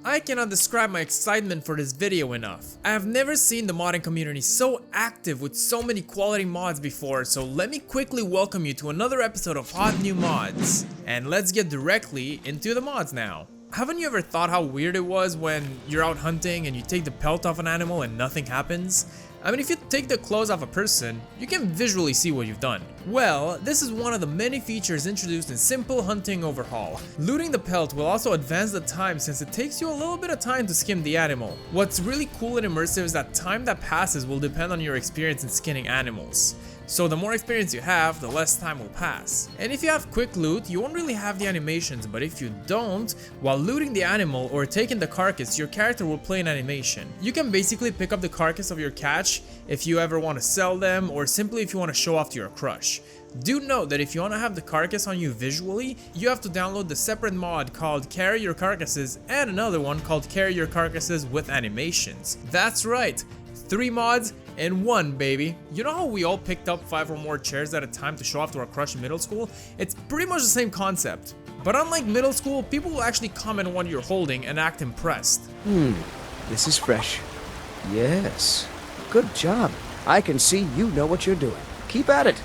I cannot describe my excitement for this video enough. I have never seen the modding community so active with so many quality mods before, so let me quickly welcome you to another episode of Hot New Mods. And let's get directly into the mods now. Haven't you ever thought how weird it was when you're out hunting and you take the pelt off an animal and nothing happens? I mean, if you take the clothes off a person, you can visually see what you've done. Well, this is one of the many features introduced in Simple Hunting Overhaul. Looting the pelt will also advance the time since it takes you a little bit of time to skin the animal. What's really cool and immersive is that time that passes will depend on your experience in skinning animals. So the more experience you have, the less time will pass. And if you have quick loot, you won't really have the animations, but if you don't, while looting the animal or taking the carcass, your character will play an animation. You can basically pick up the carcass of your catch if you ever want to sell them, or simply if you want to show off to your crush. Do note that if you want to have the carcass on you visually, you have to download the separate mod called Carry Your Carcasses and another one called Carry Your Carcasses with Animations. That's right, 3 mods in 1, baby. You know how we all picked up 5 or more chairs at a time to show off to our crush in middle school? It's pretty much the same concept. But unlike middle school, people will actually comment on what you're holding and act impressed. This is fresh. Yes. Good job. I can see you know what you're doing. Keep at it.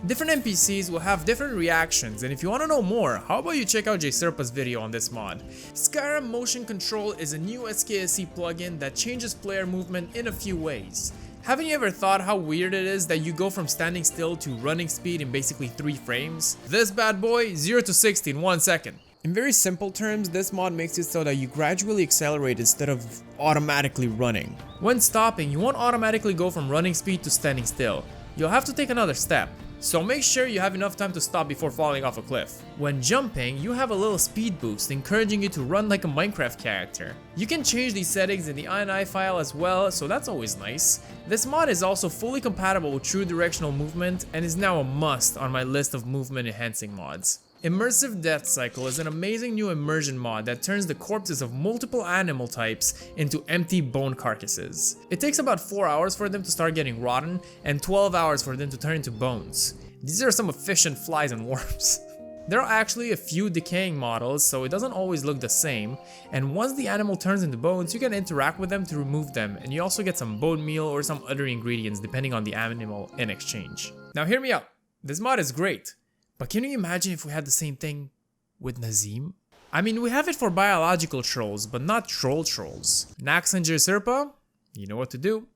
Different NPCs will have different reactions, and if you want to know more, how about you check out Serpa's video on this mod. Skyrim Motion Control is a new SKSE plugin that changes player movement in a few ways. Haven't you ever thought how weird it is that you go from standing still to running speed in basically 3 frames? This bad boy, 0 to 60 in 1 second. In very simple terms, this mod makes it so that you gradually accelerate instead of automatically running. When stopping, you won't automatically go from running speed to standing still. You'll have to take another step. So make sure you have enough time to stop before falling off a cliff. When jumping, you have a little speed boost encouraging you to run like a Minecraft character. You can change these settings in the INI file as well, so that's always nice. This mod is also fully compatible with true directional movement and is now a must on my list of movement enhancing mods. Immersive Death Cycle is an amazing new immersion mod that turns the corpses of multiple animal types into empty bone carcasses. It takes about 4 hours for them to start getting rotten and 12 hours for them to turn into bones. These are some efficient flies and worms. There are actually a few decaying models, so it doesn't always look the same, and once the animal turns into bones, you can interact with them to remove them, and you also get some bone meal or some other ingredients depending on the animal in exchange. Now hear me out, this mod is great. But can you imagine if we had the same thing with Nazim? I mean, we have it for biological trolls, but not troll trolls. Nax and Serpa, you know what to do.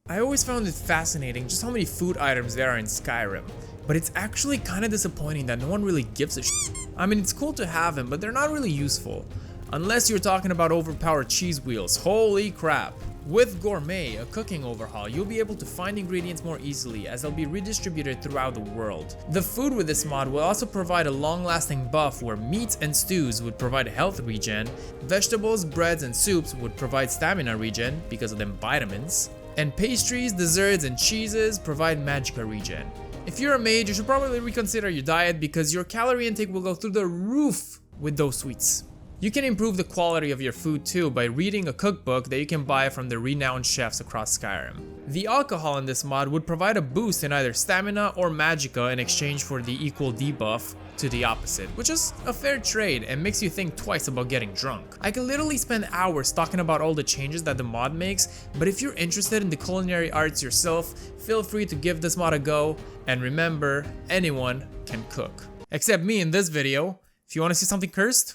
I always found it fascinating just how many food items there are in Skyrim. But it's actually kind of disappointing that no one really gives a shit. I mean, it's cool to have them, but they're not really useful. Unless you're talking about overpowered cheese wheels, holy crap. With Gourmet, a cooking overhaul, you'll be able to find ingredients more easily as they'll be redistributed throughout the world. The food with this mod will also provide a long-lasting buff where meats and stews would provide health regen, vegetables, breads, and soups would provide stamina regen because of them vitamins, and pastries, desserts, and cheeses provide magicka regen. If you're a mage, you should probably reconsider your diet because your calorie intake will go through the roof with those sweets. You can improve the quality of your food too by reading a cookbook that you can buy from the renowned chefs across Skyrim. The alcohol in this mod would provide a boost in either stamina or magicka in exchange for the equal debuff to the opposite, which is a fair trade and makes you think twice about getting drunk. I could literally spend hours talking about all the changes that the mod makes, but if you're interested in the culinary arts yourself, feel free to give this mod a go, and remember, anyone can cook. Except me in this video. If you want to see something cursed,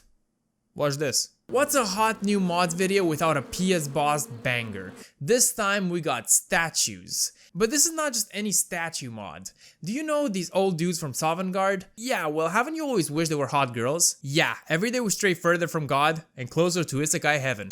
watch this. What's a hot new mods video without a PS Boss banger? This time we got statues. But this is not just any statue mod. Do you know these old dudes from Sovngarde? Yeah, well, haven't you always wished they were hot girls? Yeah, every day we stray further from God and closer to Isekai heaven.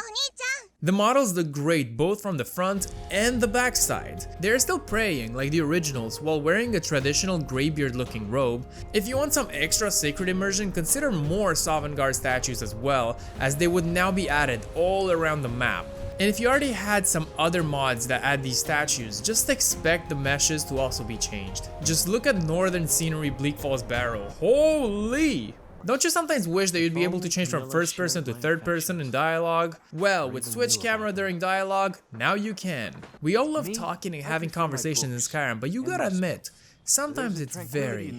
The models look great both from the front and the back side. They're still praying like the originals while wearing a traditional graybeard looking robe. If you want some extra sacred immersion, consider more Sovngarde statues as well, as they would now be added all around the map. And if you already had some other mods that add these statues, just expect the meshes to also be changed. Just look at Northern Scenery Bleak Falls Barrow. Holy! Don't you sometimes wish that you'd be able to change from first person to third person in dialogue? Well, with Switch camera during dialogue, now you can. We all love talking and having conversations in Skyrim, but you gotta admit, sometimes it's very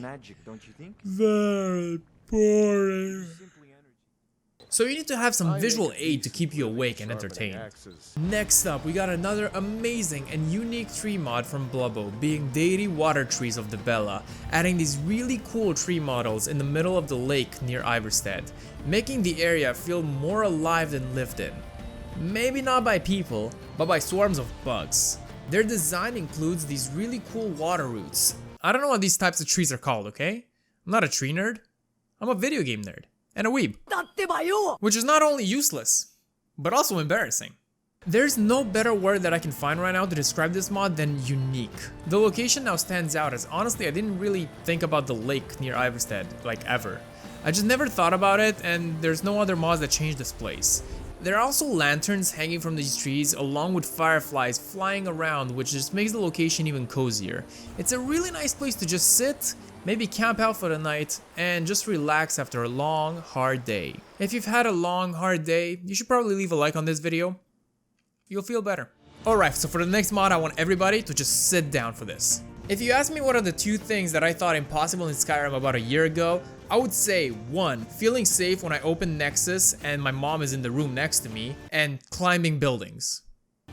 boring. so you need to have some visual aid to keep you awake and entertained. Next up, we got another amazing and unique tree mod from Blubbo, being Deity Water Trees of the Bella, adding these really cool tree models in the middle of the lake near Iverstead, making the area feel more alive than lived in. Maybe not by people, but by swarms of bugs. Their design includes these really cool water roots. I don't know what these types of trees are called, okay? I'm not a tree nerd. I'm a video game nerd. And a weeb. Which is not only useless, but also embarrassing. There's no better word that I can find right now to describe this mod than unique. The location now stands out as honestly I didn't really think about the lake near Iverstead, like ever. I just never thought about it, and there's no other mods that change this place. There are also lanterns hanging from these trees along with fireflies flying around, which just makes the location even cozier. It's a really nice place to just sit, maybe camp out for the night, and just relax after a long, hard day. If you've had a long, hard day, you should probably leave a like on this video. You'll feel better. Alright, so for the next mod, I want everybody to just sit down for this. If you ask me what are the two things that I thought impossible in Skyrim about a year ago, I would say 1. Feeling safe when I open Nexus and my mom is in the room next to me, and climbing buildings.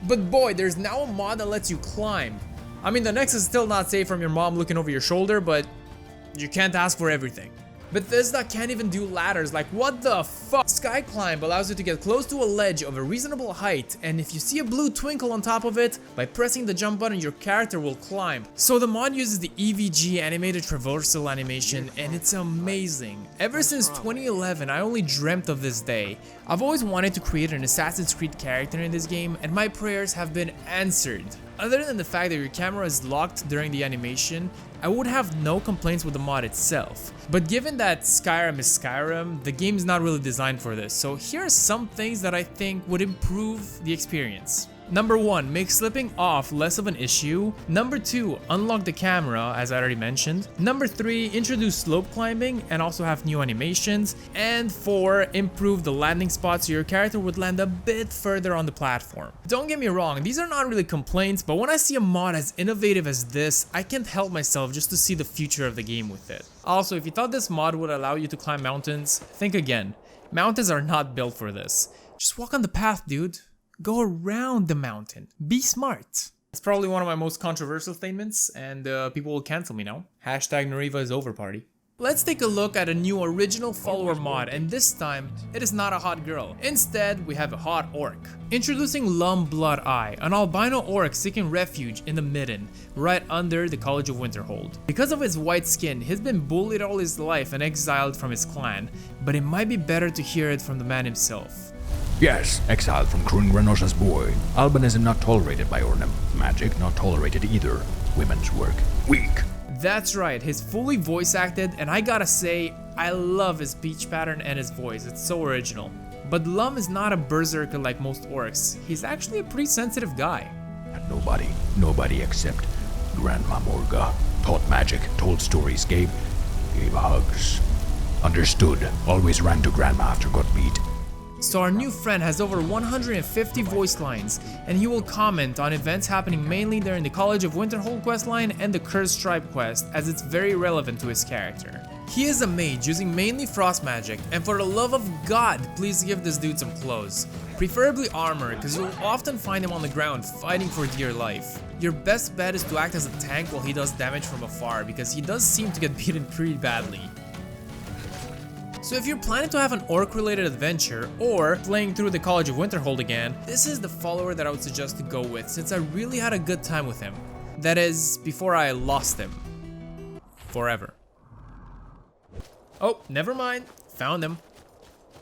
But boy, there's now a mod that lets you climb. I mean, the Nexus is still not safe from your mom looking over your shoulder, but you can't ask for everything. Bethesda can't even do ladders, like what the fuck? Sky Climb allows you to get close to a ledge of a reasonable height, and if you see a blue twinkle on top of it, by pressing the jump button your character will climb. So the mod uses the EVG animated traversal animation, and it's amazing. Ever since 2011 I only dreamt of this day. I've always wanted to create an Assassin's Creed character in this game, and my prayers have been answered. Other than the fact that your camera is locked during the animation, I would have no complaints with the mod itself. But given that Skyrim is Skyrim, the game is not really designed for this, so here are some things that I think would improve the experience. Number 1, make slipping off less of an issue. Number 2, unlock the camera, as I already mentioned. Number 3, introduce slope climbing and also have new animations. And 4, improve the landing spot so your character would land a bit further on the platform. Don't get me wrong, these are not really complaints, but when I see a mod as innovative as this, I can't help myself just to see the future of the game with it. Also, if you thought this mod would allow you to climb mountains, think again. Mountains are not built for this. Just walk on the path, dude. Go around the mountain. Be smart. It's probably one of my most controversial statements, and people will cancel me now. Hashtag Nariva is over party. Let's take a look at a new original follower mod, and this time, it is not a hot girl. Instead, we have a hot orc. Introducing Lum Blood Eye, an albino orc seeking refuge in the Midden, right under the College of Winterhold. Because of his white skin, he's been bullied all his life and exiled from his clan, but it might be better to hear it from the man himself. Yes, exiled from Krun Grenosha's boy. Albinism not tolerated by Ornum. Magic not tolerated either. Women's work. Weak. That's right, he's fully voice acted, and I gotta say, I love his speech pattern and his voice, it's so original. But Lum is not a berserker like most orcs, he's actually a pretty sensitive guy. And nobody except Grandma Morga. Taught magic, told stories, gave hugs. Understood, always ran to Grandma after got beat. So our new friend has over 150 voice lines, and he will comment on events happening mainly during the College of Winterhold questline and the Cursed Tribe quest, as it's very relevant to his character. He is a mage using mainly frost magic, and for the love of God, please give this dude some clothes. Preferably armor, because you'll often find him on the ground fighting for dear life. Your best bet is to act as a tank while he does damage from afar, because he does seem to get beaten pretty badly. So if you're planning to have an orc-related adventure, or playing through the College of Winterhold again, this is the follower that I would suggest to go with, since I really had a good time with him. That is, before I lost him. Forever. Oh, never mind. Found him.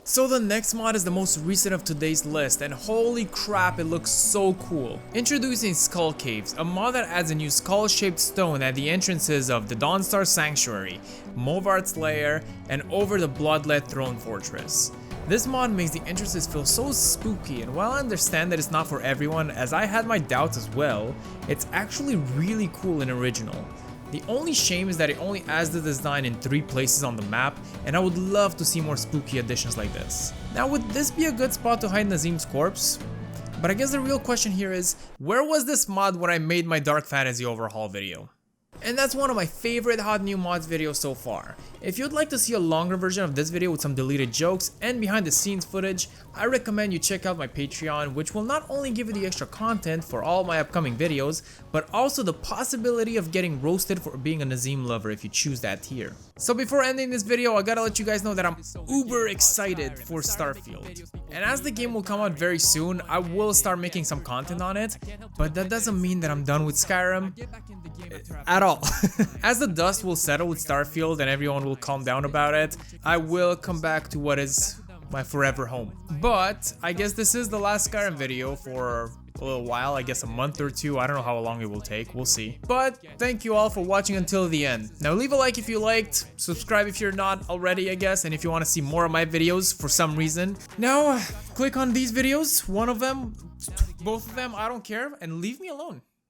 So the next mod is the most recent of today's list, and holy crap, it looks so cool. Introducing Skull Caves, a mod that adds a new skull-shaped stone at the entrances of the Dawnstar Sanctuary, Movart's Lair, and over the Bloodlet Throne Fortress. This mod makes the entrances feel so spooky, and while I understand that it's not for everyone, as I had my doubts as well, it's actually really cool and original. The only shame is that it only adds the design in 3 places on the map, and I would love to see more spooky additions like this. Now, would this be a good spot to hide Nazim's corpse? But I guess the real question here is, where was this mod when I made my Dark Fantasy overhaul video? And that's one of my favorite hot new mods videos so far. If you'd like to see a longer version of this video with some deleted jokes and behind the scenes footage, I recommend you check out my Patreon, which will not only give you the extra content for all my upcoming videos, but also the possibility of getting roasted for being a Nazim lover if you choose that tier. So before ending this video, I gotta let you guys know that I'm uber excited for Starfield. And as the game will come out very soon, I will start making some content on it, but that doesn't mean that I'm done with Skyrim at all. As the dust will settle with Starfield and everyone will calm down about it, I will come back to what is my forever home. But I guess this is the last Skyrim video for a little while, I guess a month or two. I don't know how long it will take, we'll see. But thank you all for watching until the end. Now leave a like if you liked, subscribe if you're not already, I guess, and if you want to see more of my videos for some reason. Now click on these videos, one of them, both of them, I don't care, and leave me alone.